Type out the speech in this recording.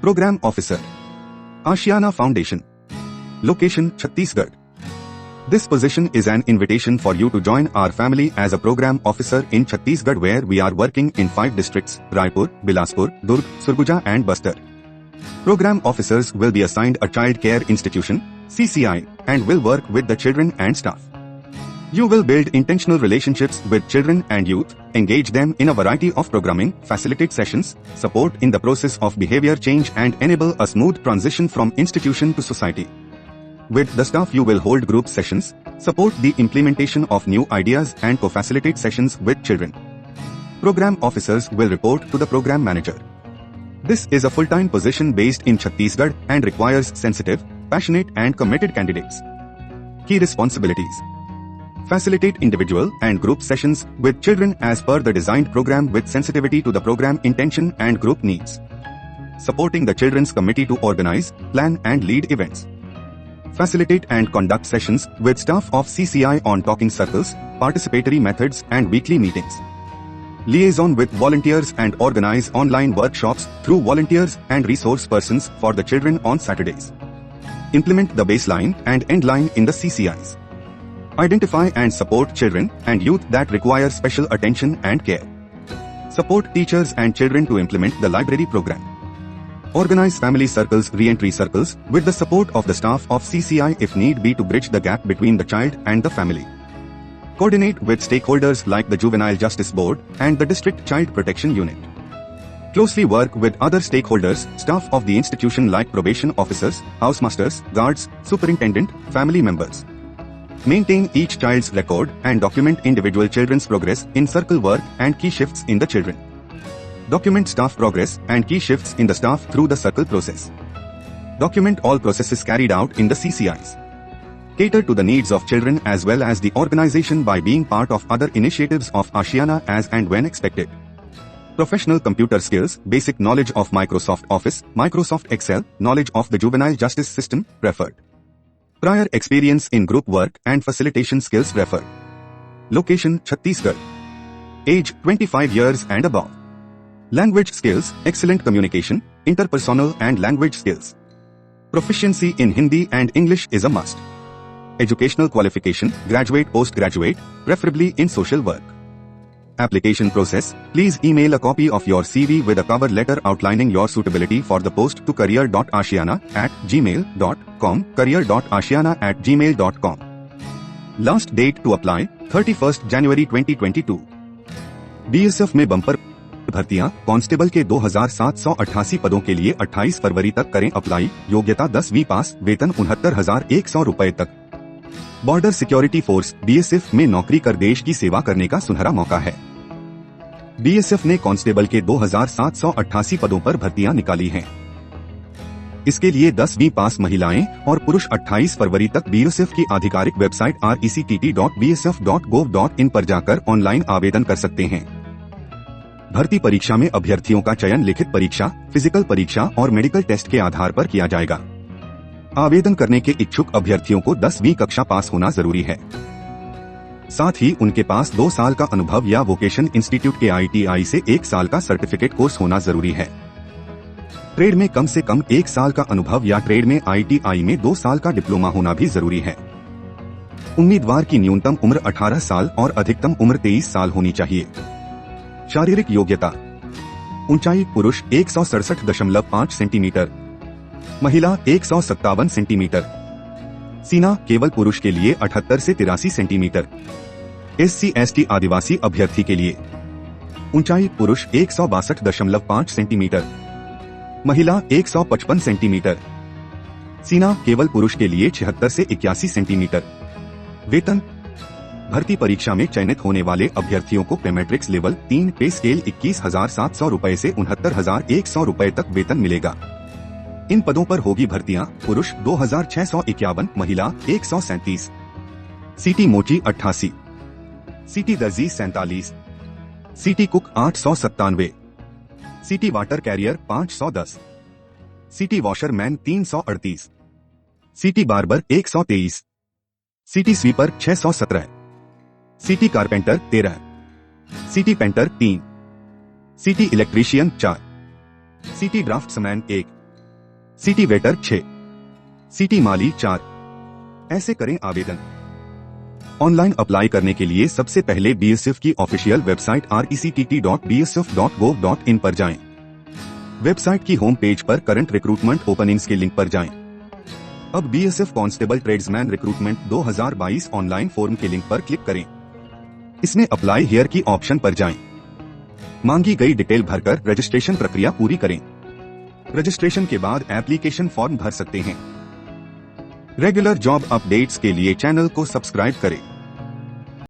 Program Officer, Ashiana Foundation. Location, Chhattisgarh. This position is an invitation for you to join our family as a program officer in Chhattisgarh, where we are working in 5 districts: Raipur, Bilaspur, Durg, Surguja and Bastar. Program officers will be assigned a child care institution, CCI, and will work with the children and staff. You will build intentional relationships with children and youth, engage them in a variety of programming, facilitate sessions, support in the process of behavior change and enable a smooth transition from institution to society. With the staff you will hold group sessions, support the implementation of new ideas and co-facilitate sessions with children. Program officers will report to the program manager. This is a full-time position based in Chhattisgarh and requires sensitive, passionate and committed candidates. Key responsibilities: facilitate individual and group sessions with children as per the designed program with sensitivity to the program intention and group needs. Supporting the children's committee to organize, plan and lead events. Facilitate and conduct sessions with staff of CCI on talking circles, participatory methods and weekly meetings. Liaison with volunteers and organize online workshops through volunteers and resource persons for the children on Saturdays. Implement the baseline and end line in the CCIs. Identify and support children and youth that require special attention and care. Support teachers and children to implement the library program. Organize family circles, re-entry circles, with the support of the staff of CCI if need be to bridge the gap between the child and the family. Coordinate with stakeholders like the Juvenile Justice Board and the District Child Protection Unit. Closely work with other stakeholders, staff of the institution like probation officers, housemasters, guards, superintendent, family members. Maintain each child's record and document individual children's progress in circle work and key shifts in the children. Document staff progress and key shifts in the staff through the circle process. Document all processes carried out in the CCIs. Cater to the needs of children as well as the organization by being part of other initiatives of Ashiana as and when expected. Professional computer skills, basic knowledge of Microsoft Office, Microsoft Excel, knowledge of the juvenile justice system, preferred. Prior experience in group work and facilitation skills preferred. Location, Chhattisgarh. Age, 25 years and above. Language skills, excellent communication, interpersonal and language skills. Proficiency in Hindi and English is a must. Educational qualification, graduate, postgraduate, preferably in social work. Application process: please email a copy of your CV with a cover letter outlining your suitability for the post to career.ashiana@gmail.com, career.ashiana@gmail.com. Last date to apply, 31st January 2022. BSF में bumper भर्तियां, constable के 2788 पदों के लिए 28 फरवरी तक करें apply. योग्यता 10वीं पास, वेतन 69,100 रुपए तक। बॉर्डर सिक्योरिटी फोर्स BSF में नौकरी कर देश की सेवा करने का सुनहरा मौका है। BSF ने कांस्टेबल के 2788 पदों पर भर्तियां निकाली हैं। इसके लिए 10वीं पास महिलाएं और पुरुष 28 फरवरी तक BSF की आधिकारिक वेबसाइट rectt.bsf.gov.in पर जाकर ऑनलाइन आवेदन कर सकते हैं। भर्ती परीक्षा में अभ्यर्थियों का चयन लिखित परीक्षा, फिजिकल परीक्षा और मेडिकल टेस्ट के आधार पर किया जाएगा। आवेदन करने के इच्छुक अभ्यर्थियों को 10वीं कक्षा पास होना जरूरी है। साथ ही उनके पास 2 साल का अनुभव या वोकेशन इंस्टीट्यूट के ITI से 1 साल का सर्टिफिकेट कोर्स होना जरूरी है। ट्रेड में कम से कम 1 साल का अनुभव या ट्रेड में ITI में 2 साल का डिप्लोमा होना भी जरूरी है। उम्मीदवार की न्यूनतम उम्र 18 साल और अधिकतम उम्र 23 साल होनी चाहिए। शारीरिक योग्यता: ऊंचाई पुरुष 167.5 सेंटीमीटर, महिला 157 सेंटीमीटर। सीना केवल पुरुष के लिए 78 से 83 सेंटीमीटर। SC/ST आदिवासी अभ्यर्थी के लिए ऊंचाई पुरुष 162.5 सेंटीमीटर, महिला 155 सेंटीमीटर। सीना केवल पुरुष के लिए 76 से 81 सेंटीमीटर। वेतन: भर्ती परीक्षा में चयनित होने वाले अभ्यर्थियों को पे मैट्रिक्स लेवल 3 पे स्केल 21,700 रुपए से 69,100 रुपए तक वेतन मिलेगा। इन पदों पर होगी भर्तियां: पुरुष 2,651, महिला 137। सिटी मोची 88, सिटी दर्जी 47, city cook 897, city water carrier 510, city washerman 338, city barber 123, city sweeper 617, city carpenter 13, city painter 3, city electrician 4, city draftsman 1, city waiter 6, city माली 4। ऐसे करें आवेदन। ऑनलाइन अप्लाई करने के लिए सबसे पहले बीएसएफ की ऑफिशियल वेबसाइट rect.bsf.gov.in पर जाएं। वेबसाइट की होम पेज पर करंट रिक्रूटमेंट ओपनिंग्स के लिंक पर जाएं। अब BSF constable tradesman recruitment 2022 online form के लिंक पर क्लिक करें। इसमें अप्लाई हियर की ऑप्शन पर जाएं। मांगी गई डिटेल भरकर रजिस्ट्रेशन प्रक्रिया पूरी करें। रजिस्ट्रेशन के बाद एप्लीकेशन फॉर्म भर सकते हैं। रेगुलर जॉब अपडेट्स के लिए चैनल को सब्सक्राइब करें।